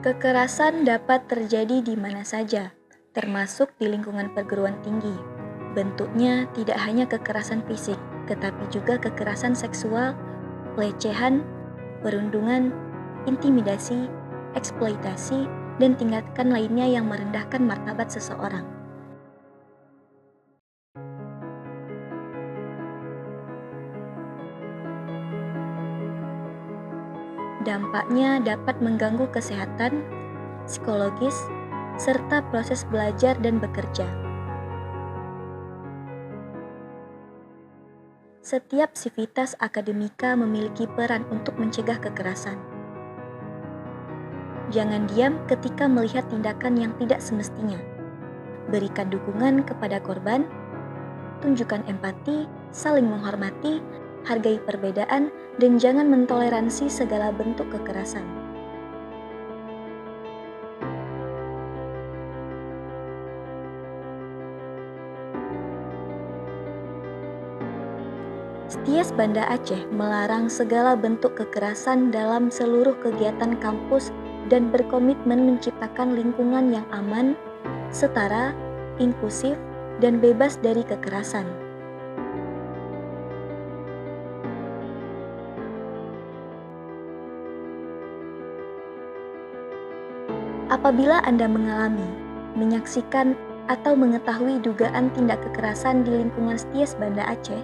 Kekerasan dapat terjadi di mana saja, termasuk di lingkungan perguruan tinggi. Bentuknya tidak hanya kekerasan fisik, tetapi juga kekerasan seksual, pelecehan, perundungan, intimidasi, eksploitasi, dan tindakan lainnya yang merendahkan martabat seseorang. Dampaknya dapat mengganggu kesehatan, psikologis, serta proses belajar dan bekerja. Setiap sivitas akademika memiliki peran untuk mencegah kekerasan. Jangan diam ketika melihat tindakan yang tidak semestinya. Berikan dukungan kepada korban, tunjukkan empati, saling menghormati, hargai perbedaan, dan jangan mentoleransi segala bentuk kekerasan. Seties Banda Aceh melarang segala bentuk kekerasan dalam seluruh kegiatan kampus dan berkomitmen menciptakan lingkungan yang aman, setara, inklusif, dan bebas dari kekerasan. Apabila Anda mengalami, menyaksikan, atau mengetahui dugaan tindak kekerasan di lingkungan Seties Banda Aceh,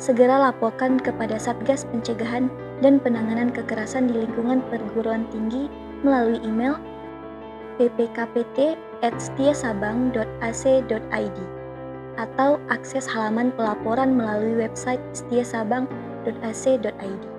segera laporkan kepada Satgas Pencegahan dan Penanganan Kekerasan di Lingkungan Perguruan Tinggi melalui email ppkpt@setiasabang.ac.id atau akses halaman pelaporan melalui website setiasabang.ac.id.